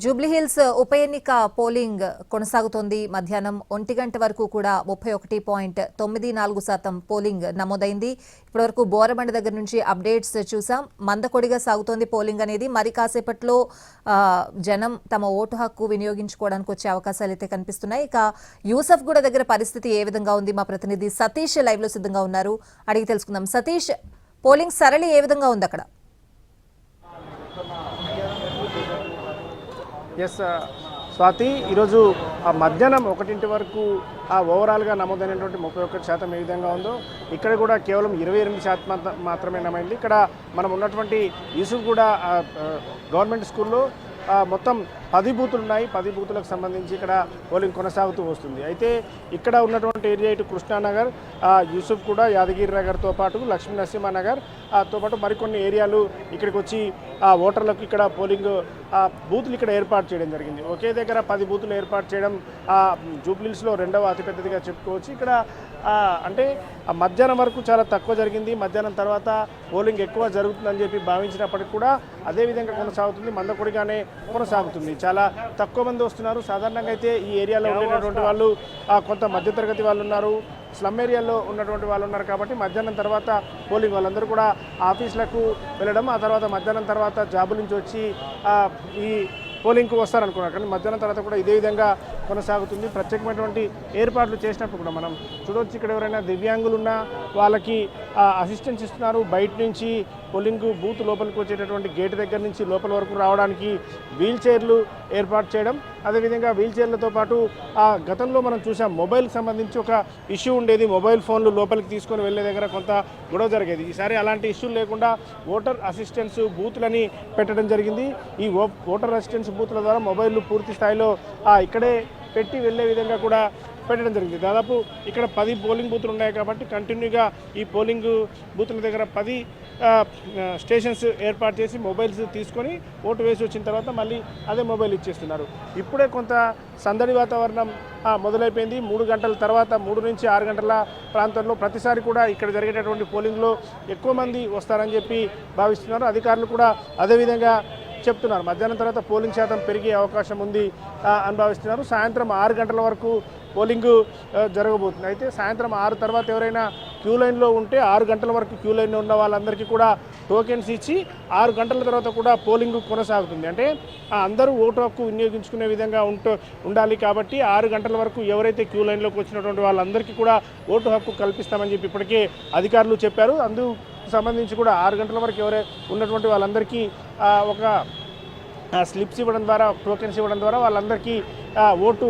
జూబ్లీహిల్స్ ఉప ఎన్నిక పోలింగ్ కొనసాగుతోంది. మధ్యాహ్నం 1 గంట వరకు కూడా 31.94% పోలింగ్ నమోదైంది. ఇప్పటివరకు బోరబండ దగ్గర నుంచి అప్డేట్స్ చూసాం. మందకొడిగా సాగుతోంది పోలింగ్ అనేది. మరి కాసేపట్లో జనం తమ ఓటు హక్కు వినియోగించుకోవడానికి వచ్చే అవకాశాలు అయితే కనిపిస్తున్నాయి. ఇక యూసఫ్ గూడ దగ్గర పరిస్థితి ఏ విధంగా ఉంది? మా ప్రతినిధి సతీష్ లైవ్ లో సిద్ధంగా ఉన్నారు, అడిగి తెలుసుకుందాం. సతీష్, పోలింగ్ సరళి ఏ విధంగా ఉంది అక్కడ? ఎస్ స్వాతి, ఈరోజు మధ్యాహ్నం 1 వరకు ఓవరాల్గా నమోదైనటువంటి 31% ఏ విధంగా ఉందో ఇక్కడ కూడా కేవలం 28% మాత్రమే నమైంది. ఇక్కడ మనం ఉన్నటువంటి యూసుఫ్ కూడా గవర్నమెంట్ స్కూల్లో మొత్తం 10 బూతులు ఉన్నాయి. 10 బూతులకు సంబంధించి ఇక్కడ పోలింగ్ కొనసాగుతూ వస్తుంది. అయితే ఇక్కడ ఉన్నటువంటి ఏరియా ఇటు కృష్ణానగర్, యూసుఫ్ కూడా, యాదగిరి నగర్తో పాటు లక్ష్మీ నరసింహనగర్ తో పాటు మరికొన్ని ఏరియాలు ఇక్కడికి వచ్చి ఓటర్లకు ఇక్కడ పోలింగ్ బూతులు ఇక్కడ ఏర్పాటు చేయడం జరిగింది. ఒకే దగ్గర 10 బూతులు ఏర్పాటు చేయడం జూబ్లీహిల్స్లో రెండవ అతిపెద్దదిగా చెప్పుకోవచ్చు. ఇక్కడ అంటే మధ్యాహ్నం వరకు చాలా తక్కువ జరిగింది. మధ్యాహ్నం తర్వాత పోలింగ్ ఎక్కువ జరుగుతుందని చెప్పి భావించినప్పటికీ కూడా అదేవిధంగా కొనసాగుతుంది, మందకొడిగానే కొనసాగుతుంది. చాలా తక్కువ మంది వస్తున్నారు. సాధారణంగా అయితే ఈ ఏరియాలో ఉండేటటువంటి వాళ్ళు కొంత మధ్యతరగతి వాళ్ళు ఉన్నారు, స్లమ్ ఏరియాలో ఉన్నటువంటి వాళ్ళు ఉన్నారు. కాబట్టి మధ్యాహ్నం తర్వాత పోలింగ్ వాళ్ళందరూ కూడా ఆఫీసులకు వెళ్ళడం, ఆ తర్వాత మధ్యాహ్నం తర్వాత జాబుల నుంచి వచ్చి ఈ పోలింగ్కు వస్తారనుకున్నారు. కానీ మధ్యాహ్నం తర్వాత కూడా ఇదే విధంగా కొనసాగుతుంది. ప్రత్యేకమైనటువంటి ఏర్పాట్లు చేసినప్పుడు కూడా మనం చూడవచ్చు. ఇక్కడ ఎవరైనా దివ్యాంగులు ఉన్నా వాళ్ళకి అసిస్టెన్స్ ఇస్తున్నారు. బయట నుంచి పోలింగ్ బూత్ లోపలికి వచ్చేటటువంటి గేట్ దగ్గర నుంచి లోపల వరకు రావడానికి వీల్ చైర్లు ఏర్పాటు చేయడం, అదేవిధంగా వీల్ చైర్లతో పాటు గతంలో మనం చూసాం మొబైల్కి సంబంధించి ఒక ఇష్యూ ఉండేది. మొబైల్ ఫోన్లు లోపలికి తీసుకొని వెళ్ళే దగ్గర కొంత గొడవ జరిగేది. ఈసారి అలాంటి ఇష్యూలు లేకుండా ఓటర్ అసిస్టెన్స్ బూత్లని పెట్టడం జరిగింది. ఈ ఓటర్ అసిస్టెన్స్ బూత్ల ద్వారా మొబైల్ పూర్తి స్థాయిలో ఇక్కడే పెట్టి వెళ్ళే విధంగా కూడా పెట్టడం జరిగింది. దాదాపు ఇక్కడ 10 పోలింగ్ బూతులు ఉన్నాయి కాబట్టి కంటిన్యూగా ఈ పోలింగ్ బూతుల దగ్గర 10 స్టేషన్స్ ఏర్పాటు చేసి మొబైల్స్ తీసుకొని ఓటు వేసి వచ్చిన తర్వాత మళ్ళీ అదే మొబైల్ ఇచ్చేస్తున్నారు. ఇప్పుడే కొంత సందడి వాతావరణం మొదలైపోయింది. 3 గంటల తర్వాత 3 నుంచి 6 గంటల ప్రాంతంలో ప్రతిసారి కూడా ఇక్కడ జరిగేటటువంటి పోలింగ్లో ఎక్కువ మంది వస్తారని చెప్పి భావిస్తున్నారు. అధికారులు కూడా అదేవిధంగా చెప్తున్నారు. మధ్యాహ్నం తర్వాత పోలింగ్ శాతం పెరిగే అవకాశం ఉంది అని భావిస్తున్నారు. సాయంత్రం 6 గంటల వరకు పోలింగ్ జరగబోతుంది. అయితే సాయంత్రం 6 తర్వాత ఎవరైనా క్యూ లైన్లో ఉంటే 6 గంటల వరకు క్యూ లైన్లో ఉన్న వాళ్ళందరికీ కూడా టోకెన్స్ ఇచ్చి 6 గంటల తర్వాత కూడా పోలింగ్ కొనసాగుతుంది. అంటే అందరూ ఓటు హక్కు వినియోగించుకునే విధంగా ఉండాలి. కాబట్టి 6 గంటల వరకు ఎవరైతే క్యూ లైన్లోకి వచ్చినటువంటి వాళ్ళందరికీ కూడా ఓటు హక్కు కల్పిస్తామని చెప్పి ఇప్పటికే అధికారులు చెప్పారు. అందుకు సంబంధించి కూడా 6 గంటల వరకు ఎవరే ఉన్నటువంటి వాళ్ళందరికీ ఒక స్లిప్స్ ఇవ్వడం ద్వారా, టోకెన్స్ ఇవ్వడం ద్వారా వాళ్ళందరికీ ఓటు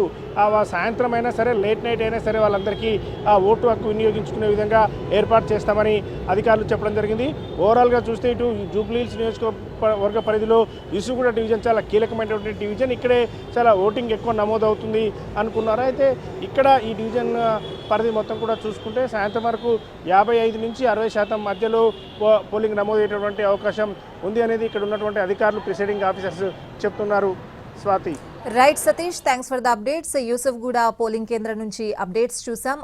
సాయంత్రం అయినా సరే, లేట్ నైట్ అయినా సరే వాళ్ళందరికీ ఓటు హక్కు వినియోగించుకునే విధంగా ఏర్పాటు చేస్తామని అధికారులు చెప్పడం జరిగింది. ఓవరాల్గా చూస్తే ఇటు జూబ్లీహిల్స్ నియోజకవర్గ పరిధిలో యూసుఫ్గూడ డివిజన్ చాలా కీలకమైనటువంటి డివిజన్. ఇక్కడే చాలా ఓటింగ్ ఎక్కువ నమోదవుతుంది అనుకున్నారు. అయితే ఇక్కడ ఈ డివిజన్ పరిధి మొత్తం కూడా చూసుకుంటే సాయంత్రం వరకు 55 నుంచి 60% మధ్యలో పోలింగ్ నమోదయ్యేటటువంటి అవకాశం ఉంది అనేది ఇక్కడ ఉన్నటువంటి అధికారులు, ప్రిసైడింగ్ ఆఫీసర్స్ చెప్తున్నారు. Swathi. Right Satish, thanks for the updates. Yusuf గూడ పోలింగ్ కేంద్రం నుంచి అప్డేట్స్ చూసాం.